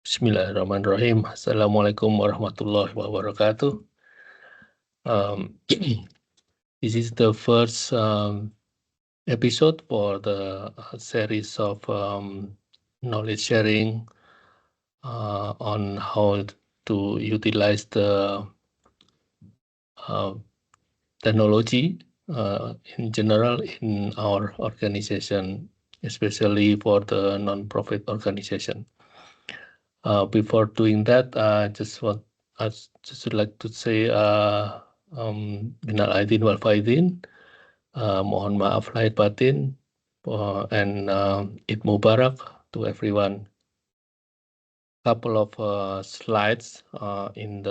Bismillahirrahmanirrahim. Assalamualaikum warahmatullahi wabarakatuh. This is the first episode for the series of knowledge sharing on how to utilize the technology in general in our organization, especially for the non-profit organization. Before doing that, I just would like to say minal aidin wal faidin, mohon maaf lahir batin, and Eid Mubarak to everyone. Couple of slides in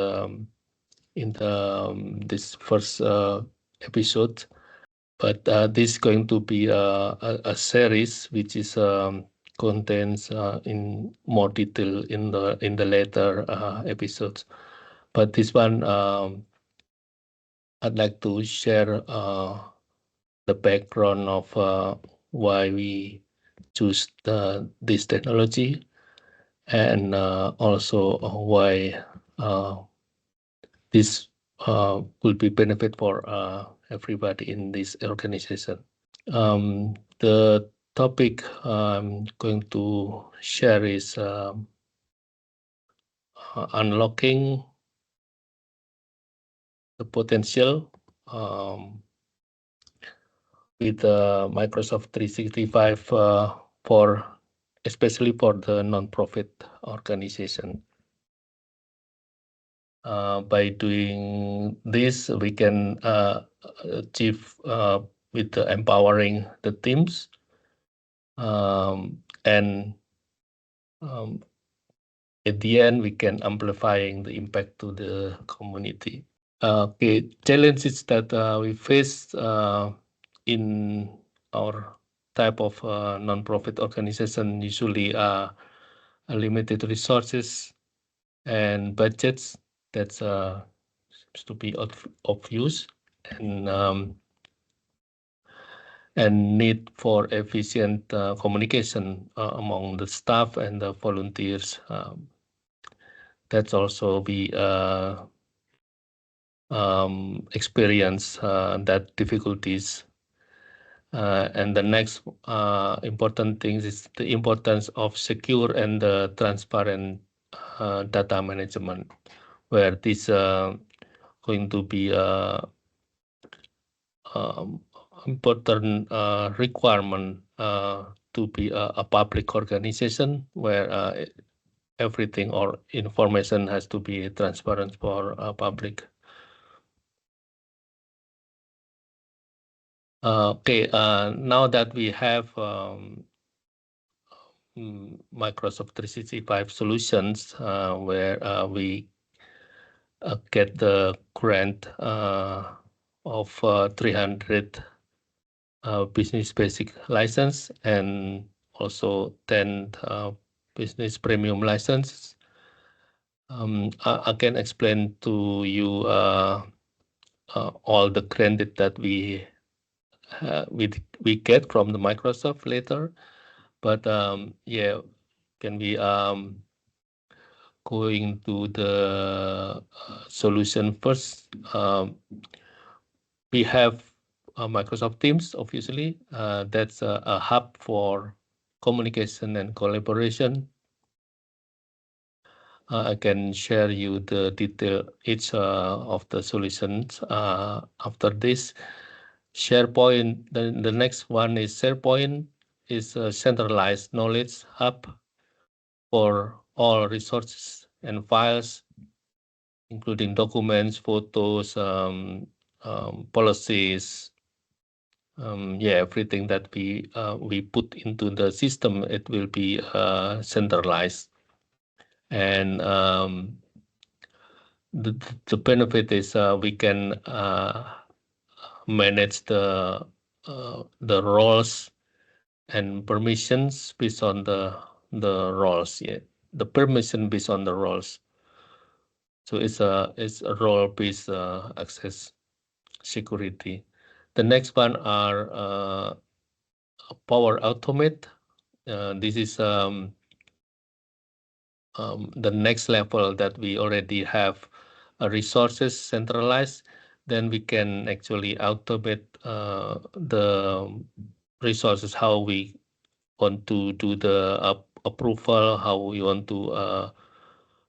this first episode, but this is going to be a series which is contains in more detail in the later episodes. But this one, I'd like to share the background of why we choose this technology, and also why this will be benefit for everybody in this organization. The topic I'm going to share is unlocking the potential with Microsoft 365 especially for the non-profit organization. By doing this, we can achieve with empowering the teams and at the end, we can amplifying the impact to the community. Okay, challenges that we face in our type of non-profit organization usually are limited resources and budgets. That's seems to be obvious, and need for efficient communication among the staff and the volunteers. That's also we experience that difficulties. And the next important thing is the importance of secure and transparent data management, where this going to be important requirement to be a public organization where everything or information has to be transparent for public. Okay, now that we have Microsoft 365 solutions where we get the grant of 300 business basic license and also 10 business premium license. I can explain to you all the credit that we get from the Microsoft later, but yeah, can we going to the solution first? We have Microsoft Teams, obviously. That's a hub for communication and collaboration. I can share you the detail each of the solutions after this. SharePoint, the next one is SharePoint, is a centralized knowledge hub for all resources and files, including documents, photos, policies, yeah, everything that we put into the system, it will be centralized. And the benefit is we can manage the roles and permissions based on the roles. Yeah, the permission based on the roles. So it's a role-based access security. The next one are Power Automate. This is the next level that we already have resources centralized, then we can actually automate the resources, how we want to do the approval, how we want to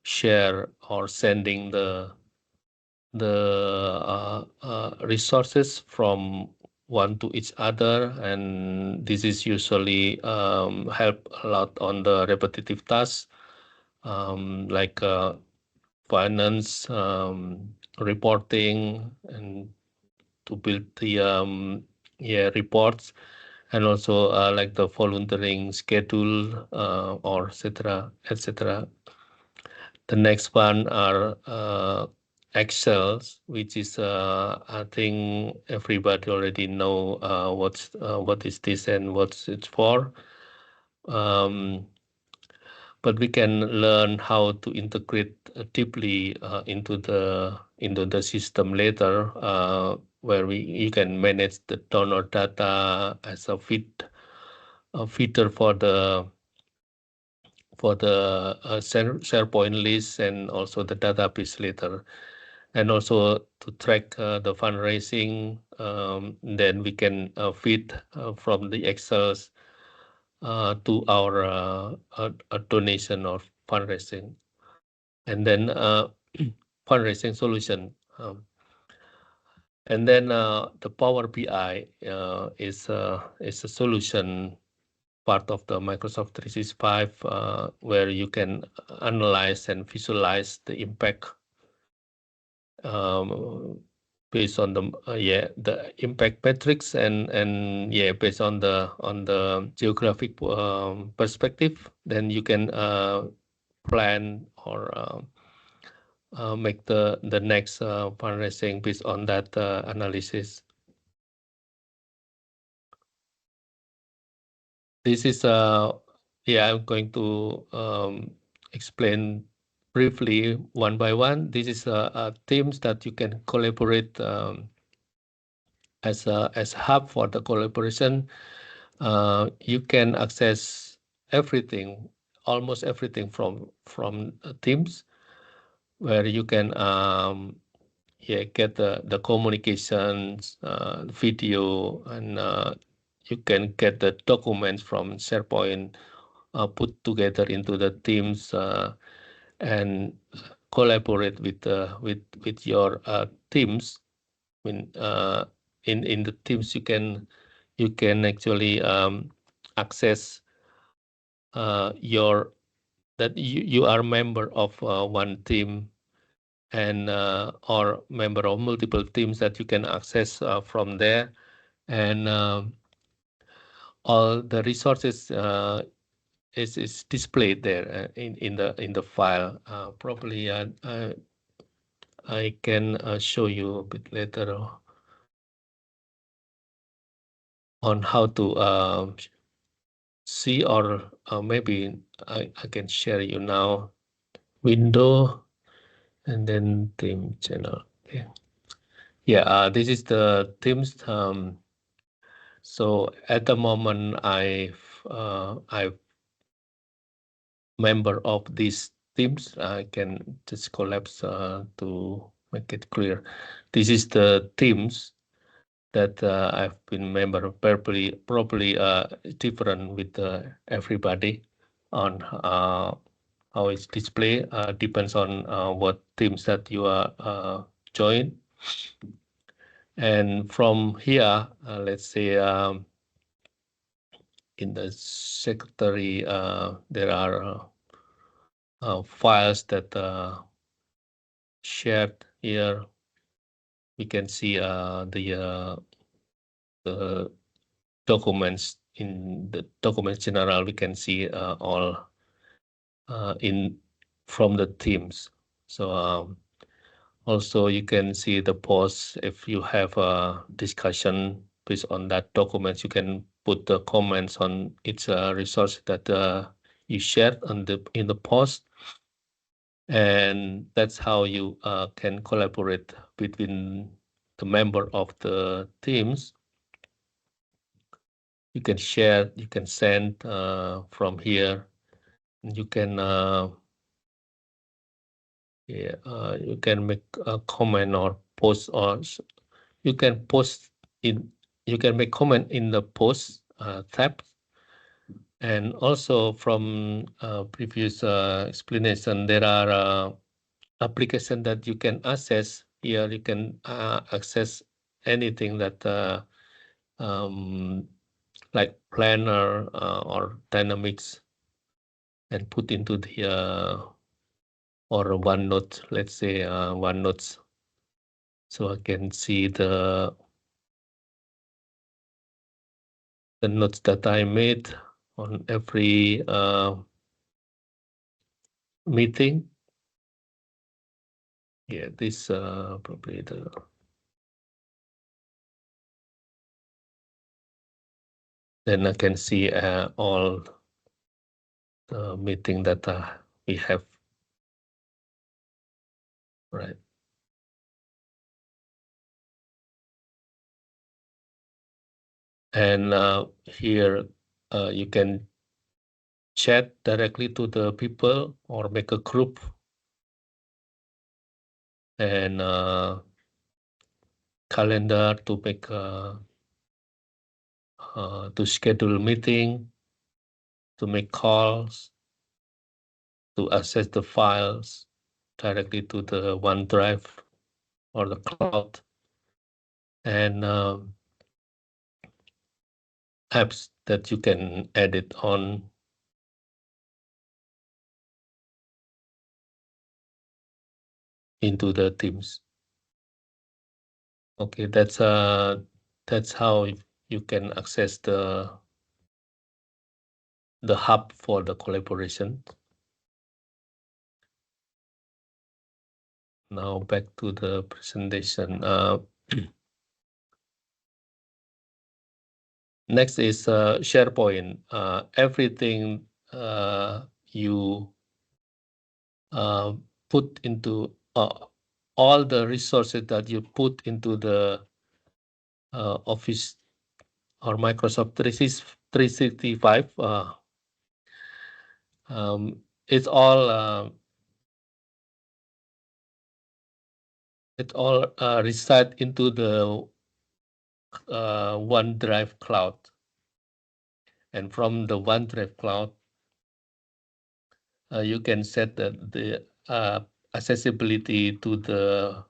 share or sending the resources from one to each other, and this is usually help a lot on the repetitive tasks, like finance, reporting, and to build the reports, and also like the volunteering schedule, or etc. etc. The next one are Excels, which is I think everybody already know what is this and what's it for. But we can learn how to integrate deeply into the system later, where you can manage the donor data as a feeder for the SharePoint list and also the database later, and also to track the fundraising. Then we can feed from the Excels to our donation or fundraising, and then fundraising solution. And then the Power BI is a solution part of the Microsoft 365, where you can analyze and visualize the impact based on the impact metrics, and based on the geographic perspective. Then you can plan or make the next fundraising based on that analysis. This is I'm going to explain briefly one by one. This is themes that you can collaborate as a hub for the collaboration. You can access everything, almost everything from Teams, where you can get the communications, video, and you can get the documents from SharePoint put together into the Teams, and collaborate with your teams. I mean, in the Teams you can actually access that you are member of one team, and or member of multiple teams that you can access from there, and all the resources is displayed there in the file. Probably I can show you a bit later on how to see, or maybe I can share you now. Window and then theme channel. Okay. Yeah, this is the themes. So at the moment, I've member of these teams. I can just collapse to make it clear. This is the teams that I've been member of. Probably different with everybody on how it's displayed. Depends on what teams that you are join. And from here, let's say in the secretary, there are files that shared here. We can see the documents. In the documents general, we can see all in from the teams. So also you can see the posts. If you have a discussion based on that documents, you can put the comments on each resource that you shared in the post, and that's how you can collaborate between the member of the teams. You can share, you can send from here. You can Yeah, you can make a comment or post, or you can post in. You can make comment in the post tab, and also from previous explanation, there are application that you can access. Here you can access anything that um, like Planner or Dynamics, and put into the or OneNote, let's say OneNotes, so I can see the notes that I made on every meeting. Yeah, this probably the. Then I can see all the meeting that we have, right? And here you can chat directly to the people or make a group, and calendar to make to schedule meeting, to make calls, to access the files directly to the OneDrive or the cloud, and apps that you can edit on into the Teams. Okay, that's how you can access the hub for the collaboration. Now back to the presentation. Next is SharePoint. Everything you put into all the resources that you put into the Office or Microsoft 365, it's all reside into the OneDrive cloud, and from the OneDrive cloud, you can set the accessibility to the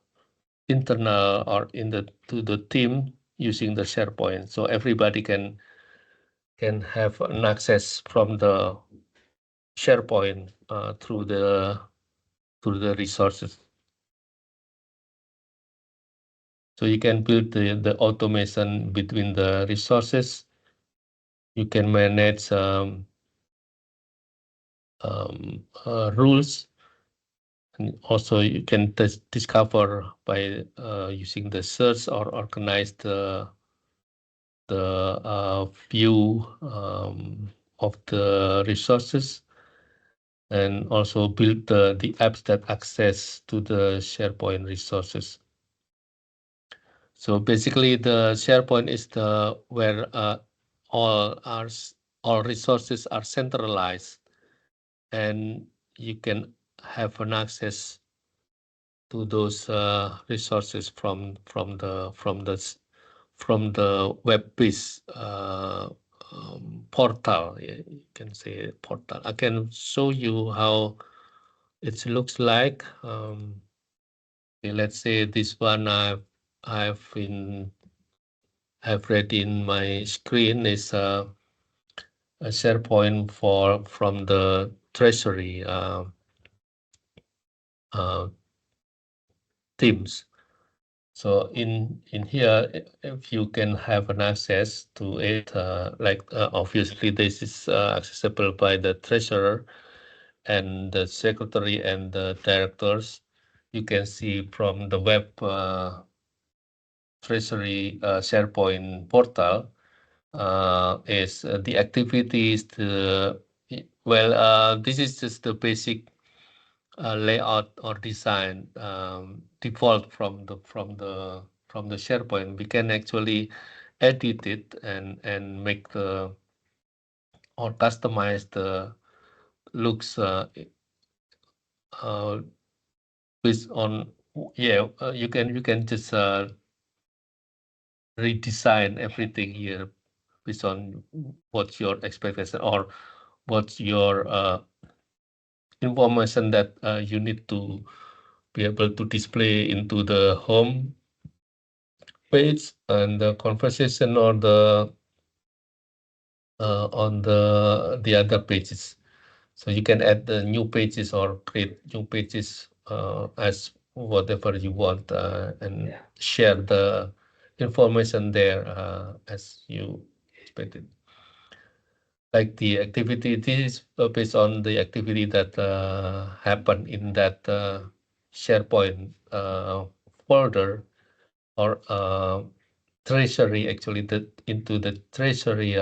internal or to the team using the SharePoint, so everybody can have an access from the SharePoint through the resources. So you can build the automation between the resources. You can manage rules, and also you can discover by using the search or organize the view of the resources, and also build the apps that access to the SharePoint resources. So basically, the SharePoint is the where all resources are centralized, and you can have an access to those resources from the web-based portal. Yeah, you can say portal. I can show you how it looks like. Okay, let's say this one I've read in my screen is a SharePoint from the Treasury teams. So in here, if you can have an access to it, obviously this is accessible by the treasurer and the secretary and the directors. You can see from the web treasury SharePoint portal is the activities. This is just the basic layout or design default from the SharePoint. We can actually edit it and make the or customize the looks based on, yeah, you can just redesign everything here based on what's your expectation or what's your information that you need to be able to display into the home page and the conversation or the on the other pages. So you can add the new pages or create new pages as whatever you want and share the information there as you expected. Like the activity, this is based on the activity that happened in that SharePoint folder or treasury, actually, into the treasury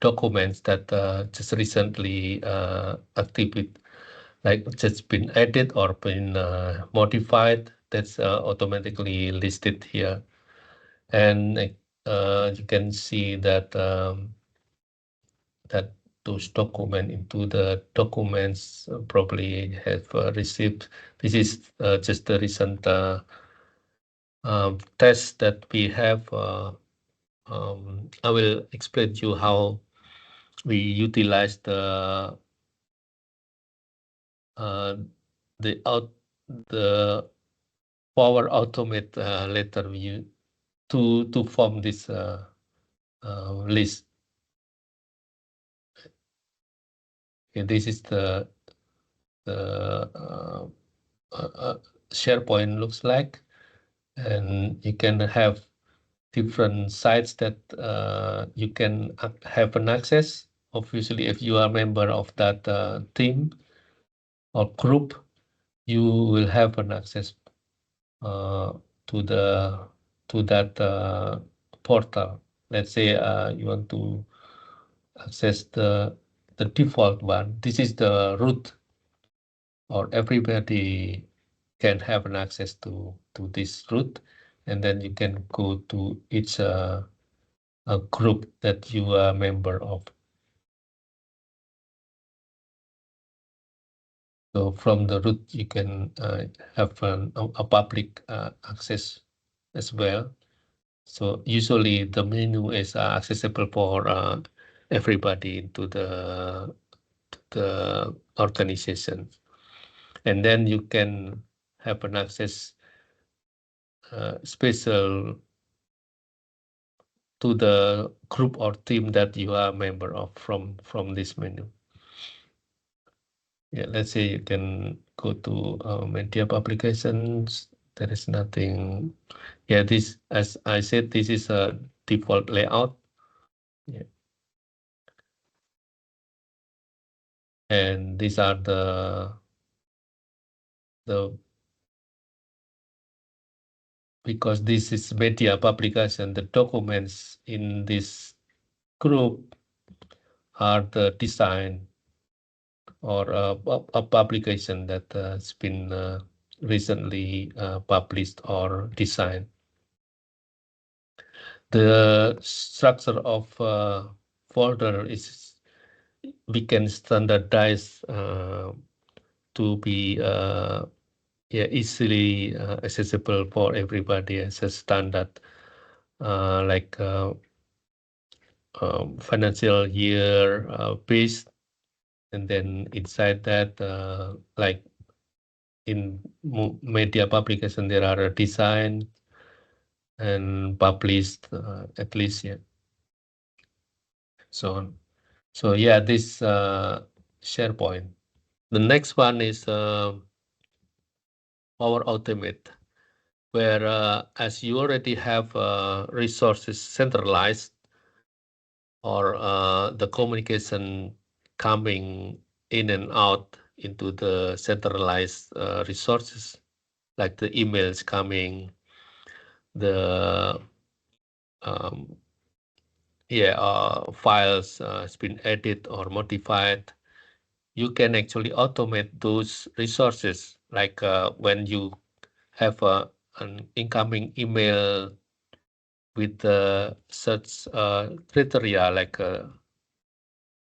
documents that just recently activate, like just been added or been modified. That's automatically listed here, and you can see that that those documents into the documents probably have received. This is just the recent test that we have. I will explain to you how we utilize the the Power Automate later we to form this list. Okay, this is the SharePoint looks like, and you can have different sites that you can have an access. Obviously, if you are a member of that team or group, you will have an access to that portal. Let's say you want to access the default one. This is the root, or everybody can have an access to this root, and then you can go to each a group that you are a member of. So from the root, you can have a public access as well. So usually the menu is accessible for everybody into the organization, and then you can have an access special to the group or team that you are a member of from this menu. Yeah, let's say you can go to media publications. There is nothing. Yeah, this, as I said, this is a default layout. Yeah. And these are because this is media publication, the documents in this group are the design or a publication that has been recently published or designed. The structure of folder is, we can standardize to be easily accessible for everybody as a standard, like financial year based, and then inside that, like in media publication, there are a design and published at least, yeah, so on. So yeah, this SharePoint. The next one is Power Automate, where as you already have resources centralized, or the communication coming in and out into the centralized resources, like the emails coming, the files has been edited or modified. You can actually automate those resources, like when you have an incoming email with such criteria, like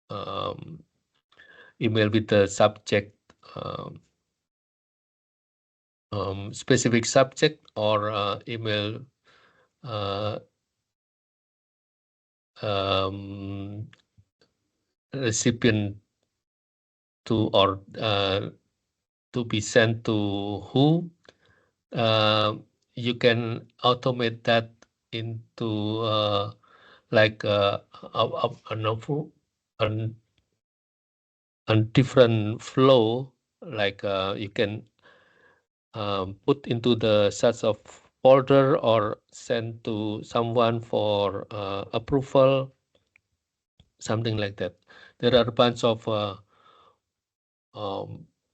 um, email with the subject specific subject or email recipient to or to be sent to who. You can automate that into like a different flow, like you can put into the such of folder or send to someone for approval, something like that. There are a bunch of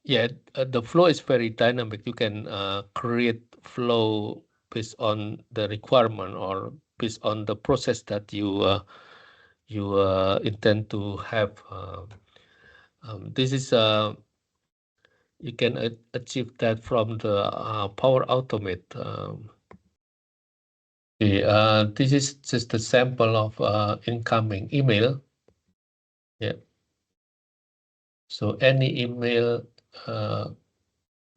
yeah, the flow is very dynamic. You can create flow based on the requirement or based on the process that you intend to have. This is you can achieve that from the Power Automate. This is just a sample of incoming email. Yeah. So any email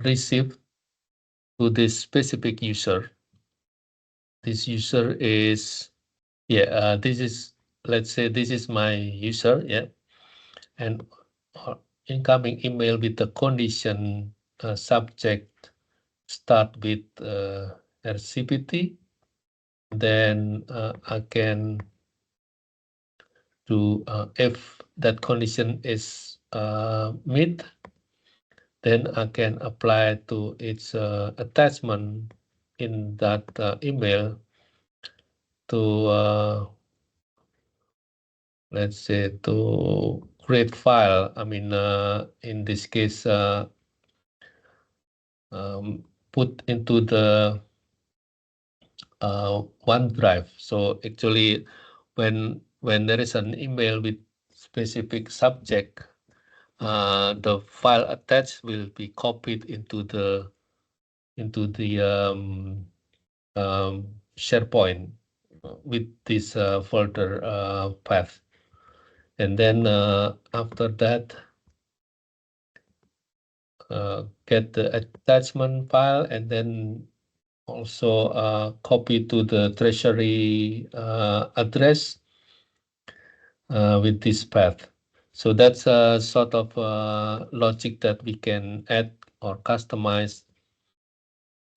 received to this specific user. This user is, yeah, this is, let's say this is my user, yeah, and incoming email with the condition subject start with RCPT, then I can do if that condition is met, then I can apply to its attachment in that email to let's say to create file. I mean, in this case, put into the OneDrive. So actually, when there is an email with specific subject, the file attached will be copied into the SharePoint with this folder path, and then after that, get the attachment file, and then also copy to the treasury address with this path. So that's a sort of logic that we can add or customize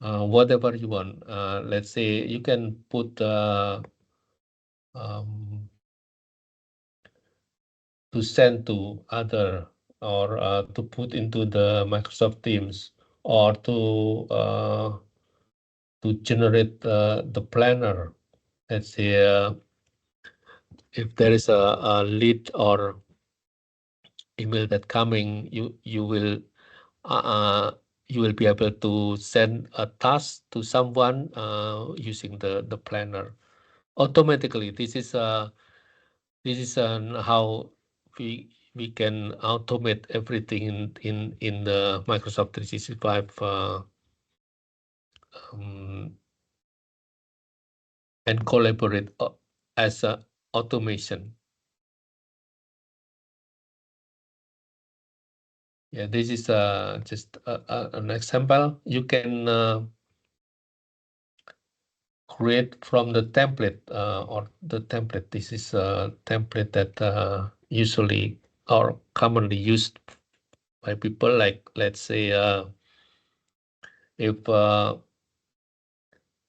whatever you want. Let's say you can put to send to other, or to put into the Microsoft Teams, or to generate the planner. Let's say if there is a lead or email that coming, you will be able to send a task to someone using the planner automatically. This is how we can automate everything in the Microsoft 365 and collaborate as a automation. Yeah, this is just an example. You can create from the template or the template. This is a template that usually or commonly used by people. Like, let's say if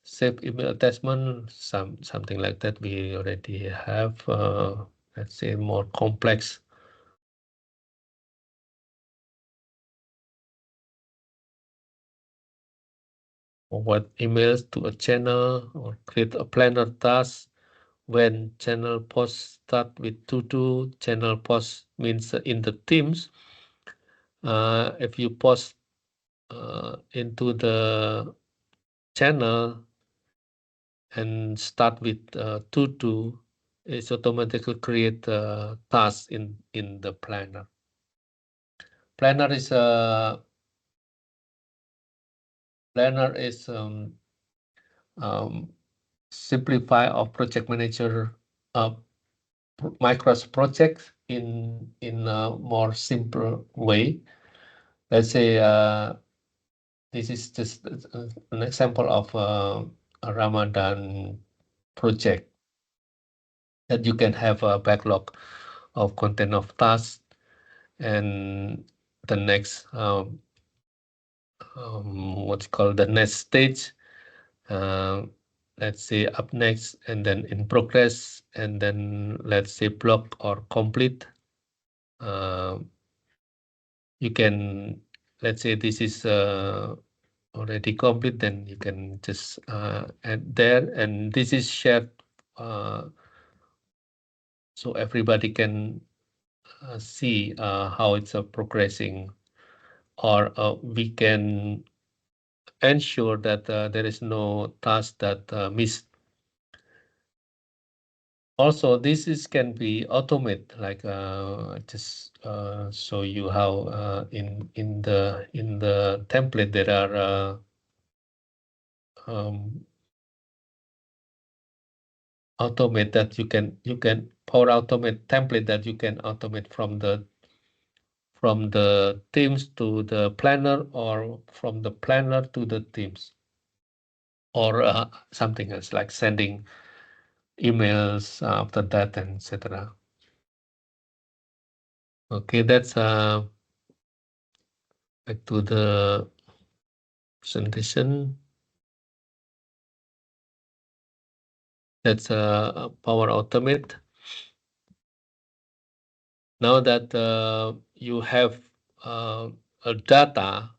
save email attachment, something like that, we already have. Let's say more complex. What emails to a channel, or create a planner task. When channel posts start with to-do, channel post means in the Teams. If you post into the channel and start with to-do, it's automatically create a task in the planner. Planner is simplify of project manager Microsoft projects in a more simple way. Let's say this is just an example of a Ramadan project that you can have a backlog of content of tasks, and the next what's called the next stage, let's say up next, and then in progress, and then let's say block or complete. You can, let's say this is already complete, then you can just add there, and this is shared so everybody can see how it's progressing, or we can ensure that there is no task that missed. Also, this is can be automate, like just show you how in the template there are automate that you can Power Automate template that you can automate from the teams to the planner, or from the planner to the teams, or something else like sending emails after that, and etc. Okay, that's back to the presentation. That's Power Automate. Now that you have a data,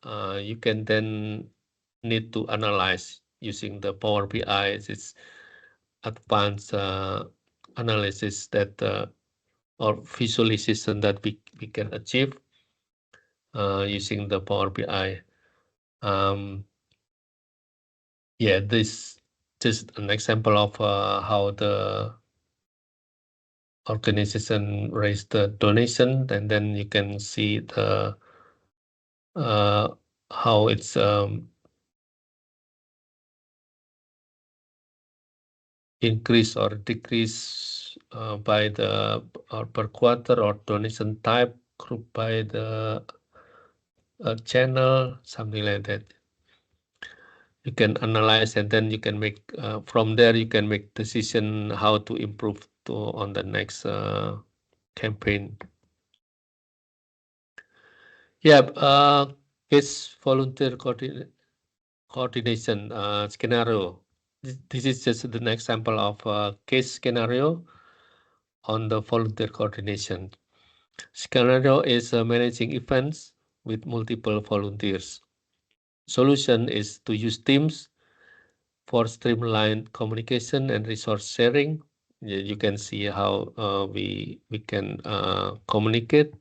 you can then need to analyze using the Power BI. It's advanced analysis that or visualization that we can achieve using the Power BI. Yeah, this just an example of how the organization raised the donation, and then you can see the how it's increase or decrease by the or per quarter, or donation type, group by the channel, something like that. You can analyze, and then you can make from there you can make decision how to improve to on the next campaign. Yeah, case volunteer coordination scenario. This is just an example of a case scenario on the volunteer coordination. Scenario is managing events with multiple volunteers. Solution is to use Teams for streamlined communication and resource sharing. You can see how we can communicate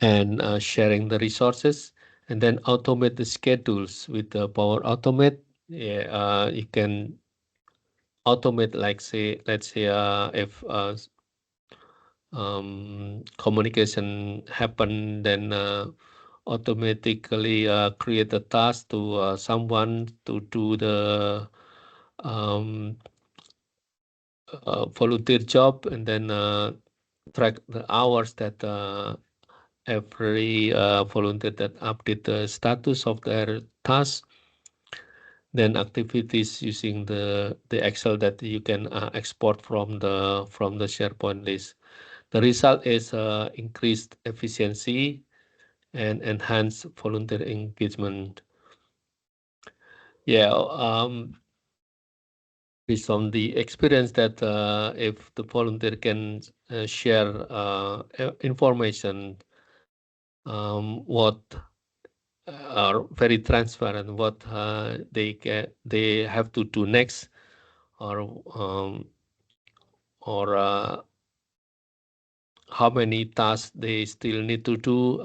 and sharing the resources, and then automate the schedules with the Power Automate. Yeah, you can automate, like say, let's say if communication happen, then automatically create a task to someone to do the volunteer job, and then track the hours that every volunteer that update the status of their task, then activities using the Excel that you can export from the SharePoint list. The result is increased efficiency and enhanced volunteer engagement. Yeah, based on the experience that if the volunteer can share information, what are very transparent, what they have to do next, or how many tasks they still need to do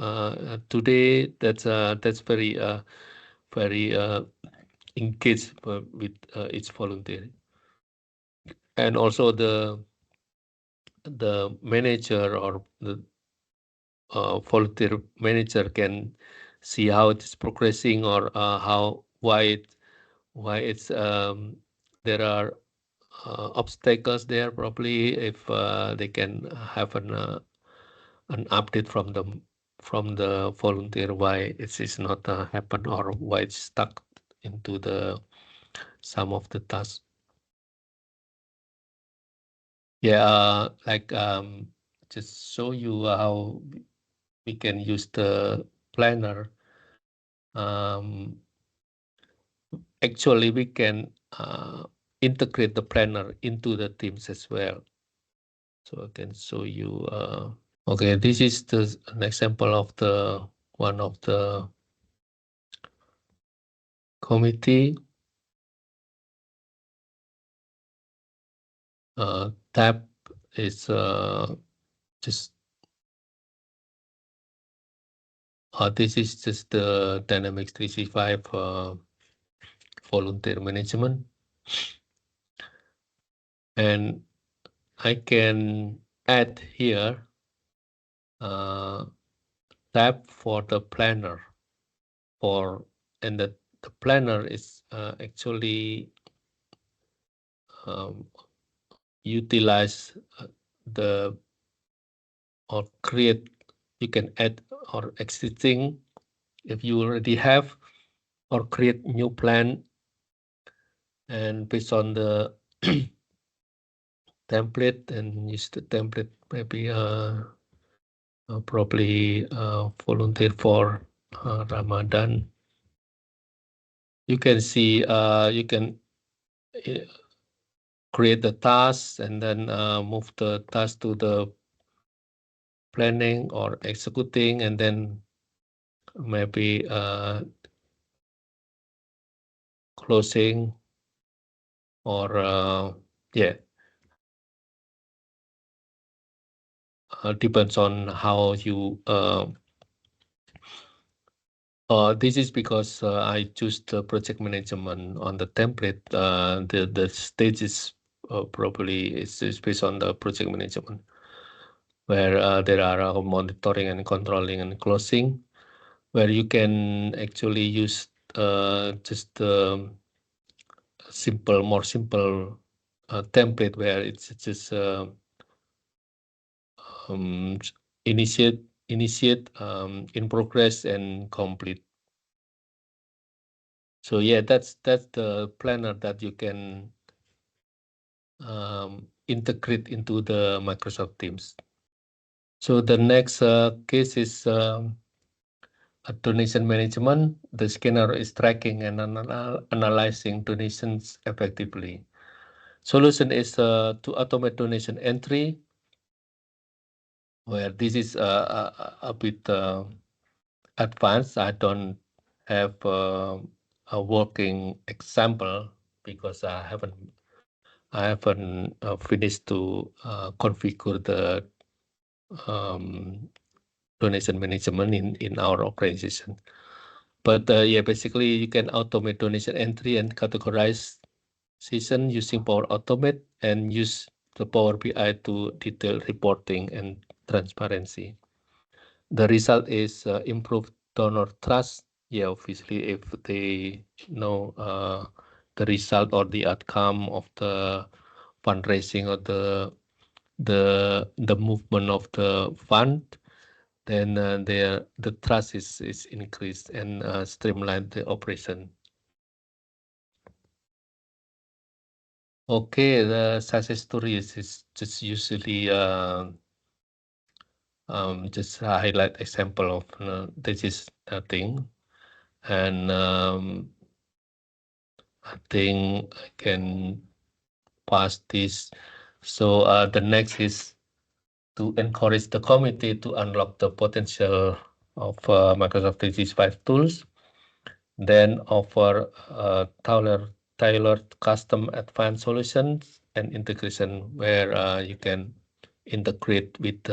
today. That's very engaged with each volunteer, and also the manager or the volunteer manager can see how it is progressing, or why it's there are obstacles there. Probably if they can have an update from the from the volunteer why it is not happen or why it's stuck into the some of the tasks. Yeah, like just show you how we can use the planner. Actually, we can integrate the planner into the teams as well. So I can show you. Okay, this is an example of the one of the committee. Tab is just this is just the Dynamics 365 volunteer management, and I can add here tab for the planner and the planner is actually utilize the or create, you can add or existing if you already have, or create new plan, and based on the template and use the template, maybe probably volunteer for Ramadan. You can see you can create the task and then move the task to the planning or executing, and then maybe closing or yeah, depends on how you this is because I choose the project management on the template. The stages probably is based on the project management, where there are monitoring and controlling and closing, where you can actually use just more simple template where it's just um, initiate, in progress, and complete. So yeah, that's the planner that you can integrate into the Microsoft Teams. So the next case is donation management. The scanner is tracking and analyzing donations effectively. Solution is to automate donation entry, where this is a bit advanced. I don't have a working example because I haven't finished to configure the donation management in our organization. But yeah, basically you can automate donation entry and categorize session using Power Automate and use the Power BI to detail reporting and transparency. The result is improved donor trust. Yeah, obviously, if they know the result or the outcome of the fundraising or the movement of the fund, then the trust is increased and streamline the operation. Okay, the success story is just usually just highlight example of this is a thing, and I think I can pass this. So the next is to encourage the committee to unlock the potential of Microsoft 365 tools, then offer tailored custom advanced solutions and integration where you can integrate with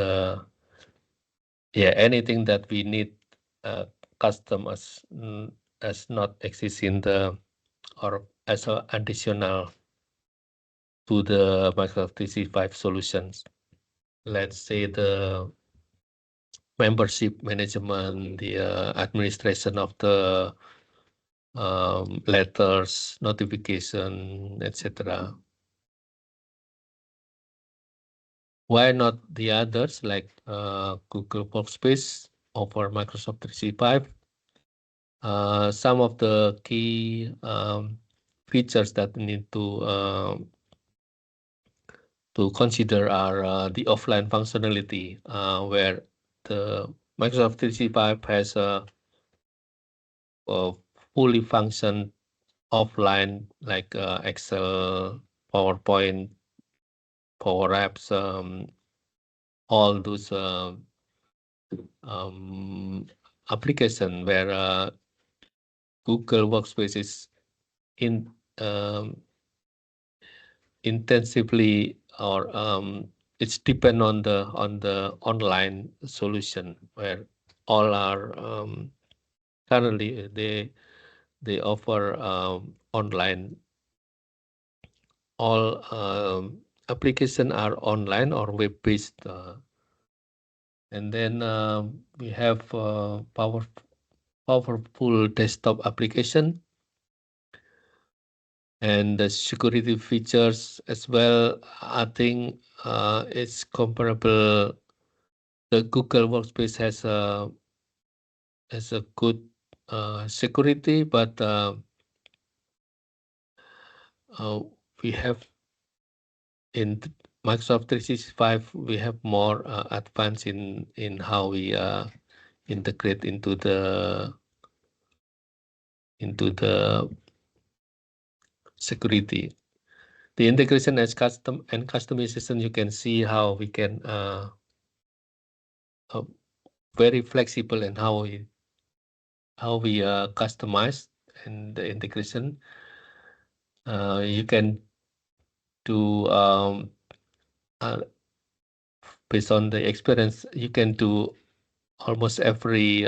anything that we need custom as not exist in the or as a additional to the Microsoft 365 solutions. Let's say the membership management, the administration of the letters, notification, etc. Why not the others like Google Workspace over Microsoft 365. Some of the key features that we need to consider are the offline functionality, where the Microsoft 365 has a fully function offline, like Excel, PowerPoint, Power Apps, all those application where Google Workspace is in intensively, or it's depend on the online solution, where all are currently they offer online. All application are online or web-based, and then we have powerful desktop application, and the security features as well. I think it's comparable. The Google Workspace has a good security, but we have in Microsoft 365 we have more advanced in how we integrate into the security. The integration as custom and customization, you can see how we can very flexible in how we customize and the integration. You can do based on the experience, you can do almost every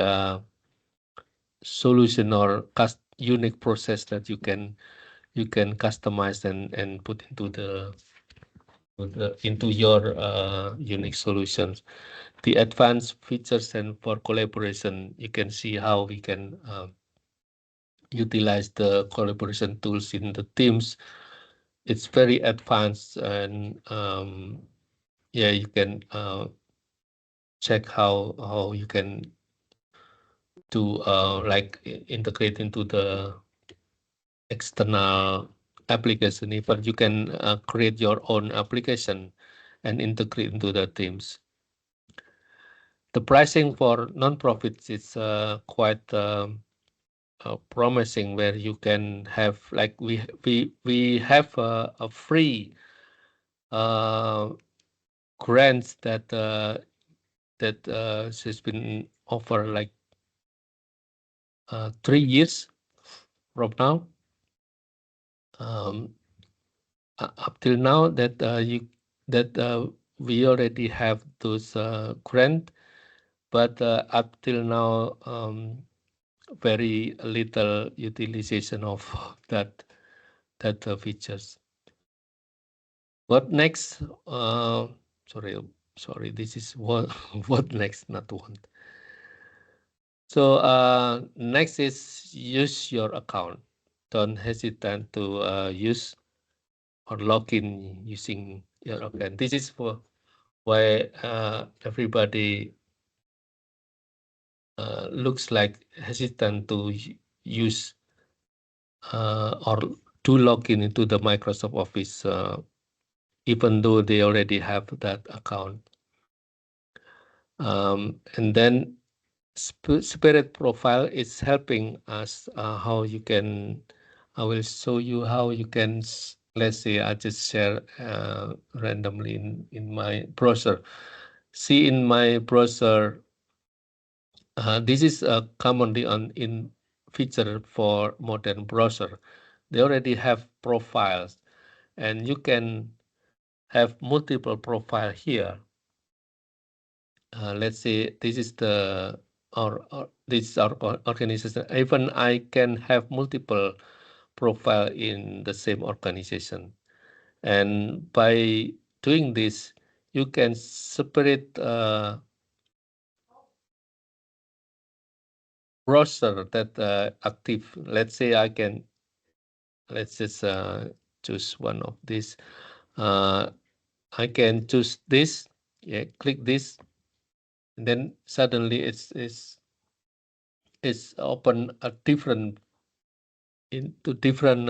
solution or unique process that you can customize and put into your unique solutions. The advanced features and for collaboration, you can see how we can utilize the collaboration tools in the teams. It's very advanced, and yeah, you can check how you can do like integrate into the external application. But you can create your own application and integrate into the teams. The pricing for non-profits is quite promising, where you can have, like we have a free grants that has been offered like 3 years from now. Up till now that we already have those grant, but up till now very little utilization of that features. What next? Sorry, this is what what next, not one. So next is use your account. Don't hesitate to use or log in using your account. This is for why everybody looks like hesitant to use or to log in into the Microsoft Office, even though they already have that account. And then Spirit Profile is helping us how you can. I will show you how you can. Let's say I just share randomly in my browser. See, in my browser, this is commonly in feature for modern browser. They already have profiles, and you can have multiple profile here. Let's say this is this is our organization. Even I can have multiple profile in the same organization, and by doing this, you can separate browser that active. Let's say let's just choose one of these. I can choose this. Yeah, click this. and then suddenly it's open a different into different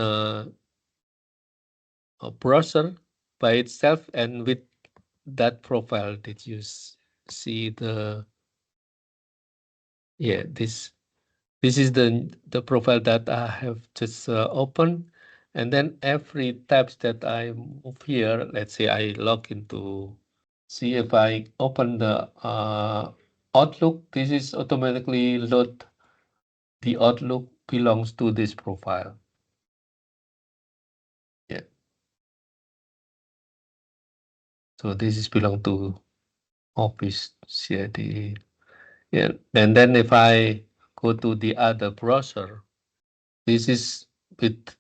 browser by itself, and with that profile did you see the this is the profile that I have just opened, and then every tabs that I move here, let's say I log into, see if I open the Outlook, this is automatically load the Outlook belongs to this profile. Yeah. So this is belong to Office CIDE. Yeah. And then if I go to the other browser, this is with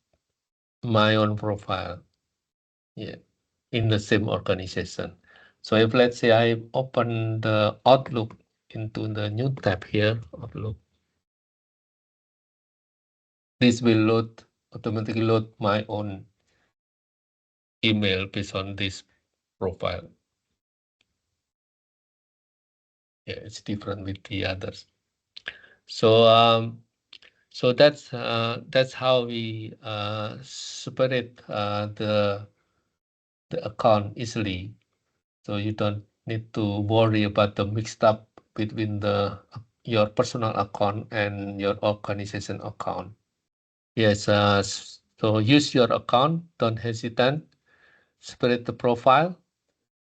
my own profile. Yeah. In the same organization. So if let's say I open the Outlook into the new tab here, Outlook, this will load automatically load my own email based on this profile. Yeah, it's different with the others. So so that's how we separate the account easily. So you don't need to worry about the mixed up between the your personal account and your organization account. Yes, so use your account, don't hesitate, separate the profile,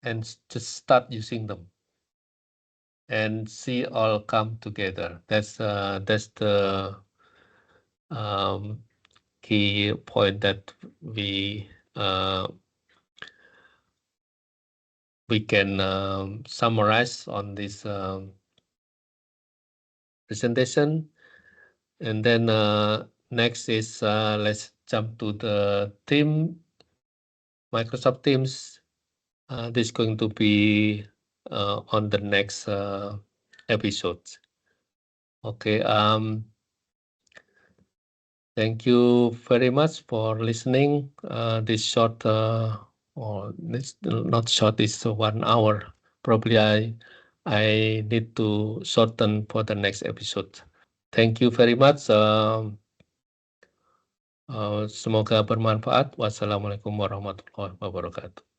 and just start using them and see all come together. That's the key point that we can summarize on this presentation. And then next is let's jump to the team, Microsoft Teams. This is going to be on the next episode. Okay. Thank you very much for listening. This short, or this not short, is 1 hour. Probably I need to shorten for the next episode. Thank you very much. Semoga bermanfaat. Wassalamualaikum warahmatullahi wabarakatuh.